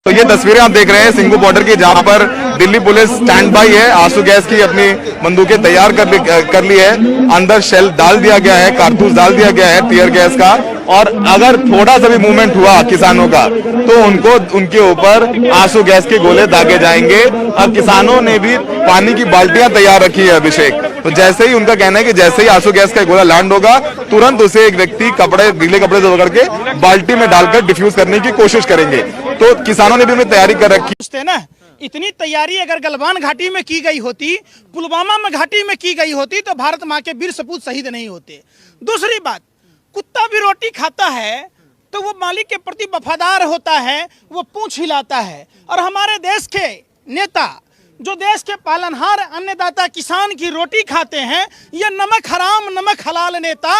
तो ये तस्वीरें आप देख रहे हैं सिंघू बॉर्डर की, जहां पर दिल्ली पुलिस स्टैंड बाई है। आंसू गैस की अपनी बंदूकें तैयार कर ली है। अंदर शेल डाल दिया गया है, कारतूस डाल दिया गया है टीयर गैस का। और अगर थोड़ा सा भी मूवमेंट हुआ किसानों का तो उनके ऊपर आंसू गैस के गोले दागे जाएंगे। अब किसानों ने भी पानी की बाल्टियां तैयार रखी है अभिषेक। तो जैसे ही उनका कहना है कि जैसे ही आंसू गैस का गोला लैंड होगा तुरंत उसे एक व्यक्ति गीले कपड़े से पकड़ के बाल्टी में डालकर डिफ्यूज करने की कोशिश करेंगे। तो किसानों ने भी उन्हें तैयारी कर रखी है ना। इतनी तैयारी अगर गलवान घाटी में की गई होती, पुलवामा में घाटी में की गई होती तो भारत माँ के वीर सपूत शहीद नहीं होते। दूसरी बात, कुत्ता भी रोटी खाता है तो वो मालिक के प्रति वफादार होता है, वो पूंछ हिलाता है। और हमारे देश के नेता जो देश के पालनहार अन्नदाता किसान की रोटी खाते हैं, ये नमक हराम नमक हलाल नेता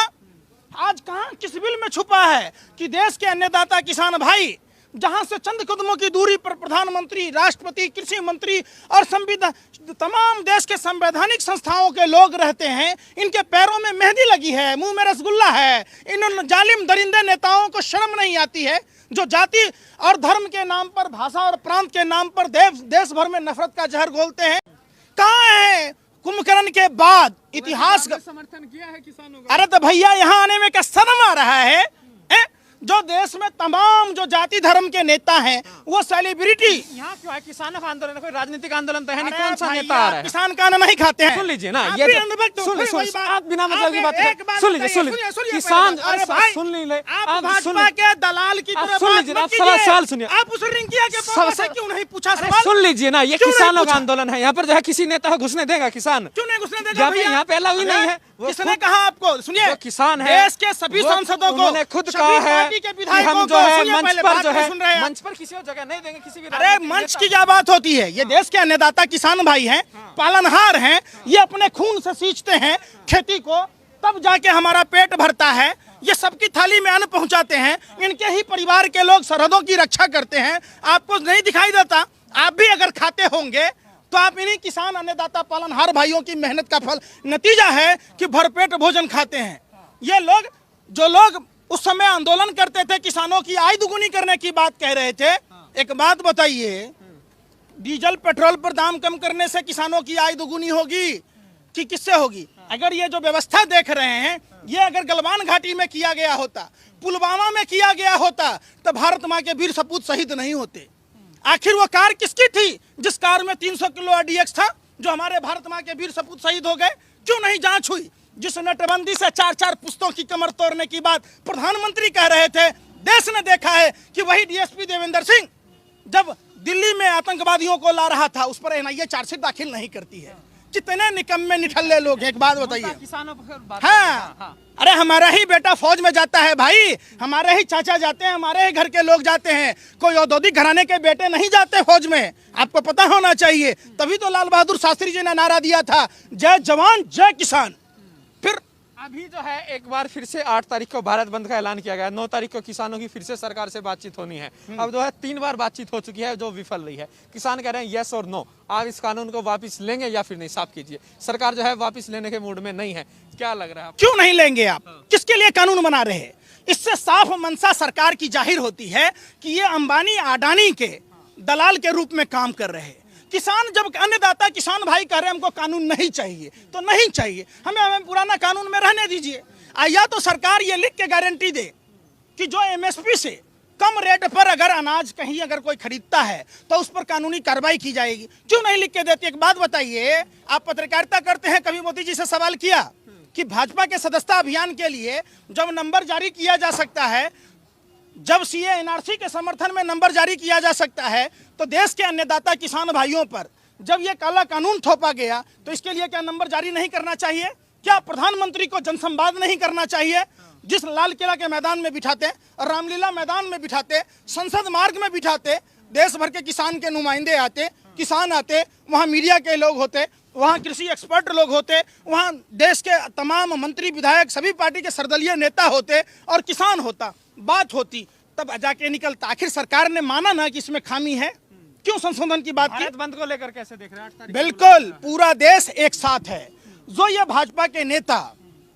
आज कहां किस बिल में छुपा है कि देश के अन्नदाता किसान भाई जहां से चंद कदमों की दूरी पर प्रधानमंत्री, राष्ट्रपति, कृषि मंत्री और संविधान तमाम देश के संवैधानिक संस्थाओं के लोग रहते हैं, इनके पैरों में मेहंदी लगी है, मुंह में रसगुल्ला है। इन जालिम दरिंदे नेताओं को शर्म नहीं आती है जो जाति और धर्म के नाम पर, भाषा और प्रांत के नाम पर देश भर में नफरत का जहर घोलते हैं। कहाँ है कुंभकर्ण के बाद इतिहास का समर्थन किया है किसानों का? अरे तो भैया यहाँ आने में क्या शर्म आ रहा है? जो देश में तमाम जो जाति धर्म के नेता हैं वो सेलिब्रिटी यहाँ क्यों है? किसानों का आंदोलन, कोई राजनीतिक आंदोलन तो है नहीं। कौन सा नेता आ रहा है? किसान का नहीं खाते हैं। सुन लीजिए ना, आप ये भी अंधभक्त हो। आप बिना मतलब की बात करें। सुन लीजिए किसान, अरे भाई सुन लीजिए आप भाजपा के दलाल की तरह सुन लीजिए, आप सवाल सुनिए। आप उस रिंकिया के पापा से क्यों नहीं पूछा सवाल? सुन लीजिए ना, ये किसानों का आंदोलन है। यहाँ पर जो है किसी नेता को घुसने देगा किसान? क्यों नहीं घुसने देगा? यहाँ पे अलाउ ही नहीं है। किसने कहा आपको? सुनिए, किसान है, देश के सभी सांसदों को उन्होंने खुद कहा है कि हम जो है मंच पर जो है मंच पर किसी और जगह नहीं देंगे किसी भी। अरे मंच की क्या बात होती है? ये देश के अन्नदाता किसान भाई हैं, पालनहार हैं, ये अपने खून से सींचते हैं खेती को, तब जाके हमारा पेट भरता है। ये सबकी थाली में अन्न पहुंचाते हैं। इनके ही परिवार के लोग सरहदों की रक्षा करते हैं। आपको नहीं दिखाई देता? आप भी अगर खाते होंगे तो आप इन्हीं किसान अन्नदाता पालनहार भाइयों की मेहनत का फल नतीजा है कि भरपेट भोजन खाते हैं। ये लोग जो लोग उस समय आंदोलन करते थे, किसानों की आय दुगुनी करने की बात कह रहे थे। एक बात बताइए, डीजल पेट्रोल पर दाम कम करने से किसानों की आय दुगुनी होगी कि किससे होगी? अगर ये जो व्यवस्था देख रहे हैं ये अगर गलवान घाटी में किया गया होता, पुलवामा में किया गया होता तो भारत माँ के वीर सपूत शहीद नहीं होते। आखिर वो कार किसकी थी जिस कार में 300 किलो RDX था, जो हमारे भारत माँ के वीर सपूत शहीद हो गए? क्यों नहीं जांच हुई? जिस नोटबंदी से 4-4 पुस्तों की कमर तोड़ने की बात प्रधानमंत्री कह रहे थे, देश ने देखा है कि वही DSP देवेंद्र सिंह जब दिल्ली में आतंकवादियों को ला रहा था उस पर NIA चार्जशीट दाखिल नहीं करती है। कितने निकम्मे निठल्ले लोग हैं। एक बात बताइए, किसानों पर हाँ, अरे हमारा ही बेटा फौज में जाता है भाई, हमारे ही चाचा जाते हैं, हमारे ही घर के लोग जाते हैं, कोई औद्योगिक घराने के बेटे नहीं जाते फौज में। आपको पता होना चाहिए। तभी तो लाल बहादुर शास्त्री जी ने नारा दिया था, जय जवान जय किसान। फिर अभी जो है एक बार फिर से 8 तारीख को भारत बंद का ऐलान किया गया। 9 तारीख को किसानों की फिर से सरकार से बातचीत होनी है। अब जो है 3 बार बातचीत हो चुकी है जो विफल रही है। किसान कह रहे हैं यस और नो, आप इस कानून को वापस लेंगे या फिर नहीं, साफ कीजिए। सरकार जो है वापस लेने के मूड में नहीं है। क्या लग रहा है? क्यों नहीं लेंगे आप? किसके लिए कानून बना रहे हैं? इससे साफ मंशा सरकार की जाहिर होती है कि ये अंबानी अडानी के दलाल के रूप में काम कर रहे हैं। किसान जब अन्नदाता किसान भाई कह रहे हैं हमको कानून नहीं चाहिए तो नहीं चाहिए, हमें पुराना कानून में रहने दीजिए। या तो सरकार ये लिख के गारंटी दे कि जो MSP से कम रेट पर अगर अनाज कहीं अगर कोई खरीदता है तो उस पर कानूनी कार्रवाई की जाएगी। क्यों नहीं लिख के देती? एक बात बताइए, आप पत्रकारिता करते हैं, कभी मोदी जी से सवाल किया कि भाजपा के सदस्यता अभियान के लिए जब नंबर जारी किया जा सकता है, जब CA NRC के समर्थन में नंबर जारी किया जा सकता है, तो देश के अन्नदाता किसान भाइयों पर जब ये काला कानून थोपा गया तो इसके लिए क्या नंबर जारी नहीं करना चाहिए? क्या प्रधानमंत्री को जनसंवाद नहीं करना चाहिए? जिस लाल किला के मैदान में बिठाते, रामलीला मैदान में बिठाते, संसद मार्ग में बिठाते, देश भर के किसान के नुमाइंदे आते, किसान आते, वहाँ मीडिया के लोग होते, वहाँ कृषि एक्सपर्ट लोग होते, वहाँ देश के तमाम मंत्री विधायक सभी पार्टी के सर्वदलीय नेता होते और किसान होता, बात होती, तब जाके निकलता। आखिर सरकार ने माना ना कि इसमें खामी है, क्यों संशोधन की बात की? भारत बंद को लेकर कैसे देख रहे हैं? बिल्कुल पूरा देश एक साथ है। जो ये भाजपा के नेता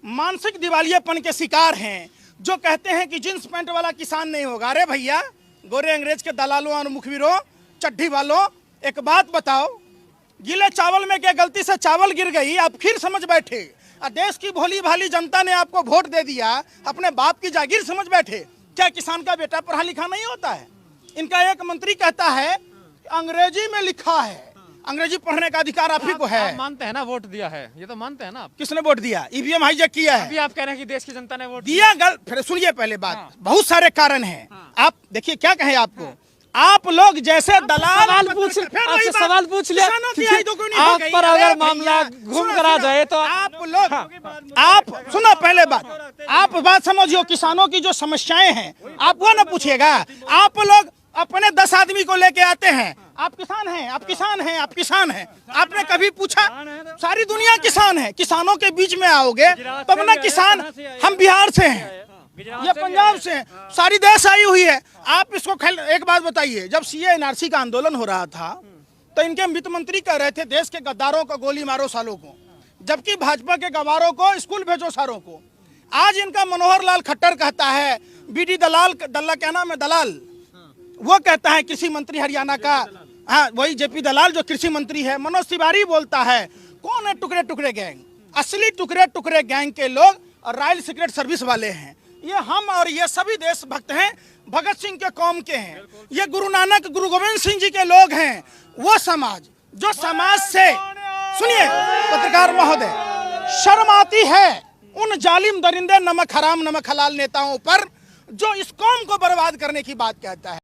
मानसिक दिवालियेपन के शिकार हैं, जो कहते हैं कि जींस पैंट वाला किसान नहीं होगा, अरे भैया गोरे अंग्रेज के दलालों और मुखबिरों, चड्ढी वालों, एक बात बताओ, गीले चावल में क्या गलती से चावल गिर गई, आप फिर समझ बैठे। और देश की भोली भाली जनता ने आपको वोट दे दिया, अपने बाप की जागीर समझ बैठे। क्या किसान का बेटा पढ़ा लिखा नहीं होता है? इनका एक मंत्री कहता है अंग्रेजी में लिखा है, अंग्रेजी पढ़ने का अधिकार आप ही को है। आप मानते हैं ना वोट दिया है, ये तो मानते हैं ना आप। किसने वोट दिया? ईवीएम हाईजैक किया है। अभी आप कह रहे हैं कि देश की जनता ने वोट दिया गल, फिर सुनिए पहले बात, बहुत सारे कारण हैं। आप देखिए क्या कहें आपको, आप लोग जैसे दलाल सवाल पूछ आपसे सवाल पूछ लिया, आप पर अगर मामला घूम कर आ जाए तो आप लोग आप सुनो पहले बात, आप बात समझियो, किसानों की जो समस्याएं हैं आप वो ना पूछिएगा। आप लोग अपने 10 आदमी को लेके आते हैं, आप किसान हैं, आप किसान हैं, आप किसान हैं, आपने कभी पूछा? सारी दुनिया किसान है, किसानों के बीच में आओगे तब ना किसान। हम बिहार से हैं, ये पंजाब से हैं, सारी देश आई हुई है। आप इसको एक बात बताइए, जब सीए एनआरसी का आंदोलन हो रहा था तो इनके वित्त मंत्री कह रहे थे देश के गद्दारों को गोली मारो सालों को, जबकि भाजपा के गवारों को स्कूल भेजो सारों को। आज इनका मनोहर लाल खट्टर कहता है, बीडी दलाल, क्या नाम है दलाल, वो कहता है कृषि मंत्री हरियाणा का, हाँ वही जेपी दलाल जो कृषि मंत्री है। मनोज तिवारी बोलता है कौन है टुकड़े टुकड़े गैंग, असली टुकड़े टुकड़े गैंग के लोग और रॉयल सीक्रेट सर्विस वाले हैं। ये हम और ये सभी देशभक्त हैं, भगत सिंह के कौम के हैं, ये गुरु नानक गुरु गोविंद सिंह जी के लोग हैं। वो समाज जो समाज से, सुनिए पत्रकार महोदय, शर्म आती है उन जालिम दरिंदे नमक हराम नमक हलाल नेताओं पर जो इस कौम को बर्बाद करने की बात कहता है।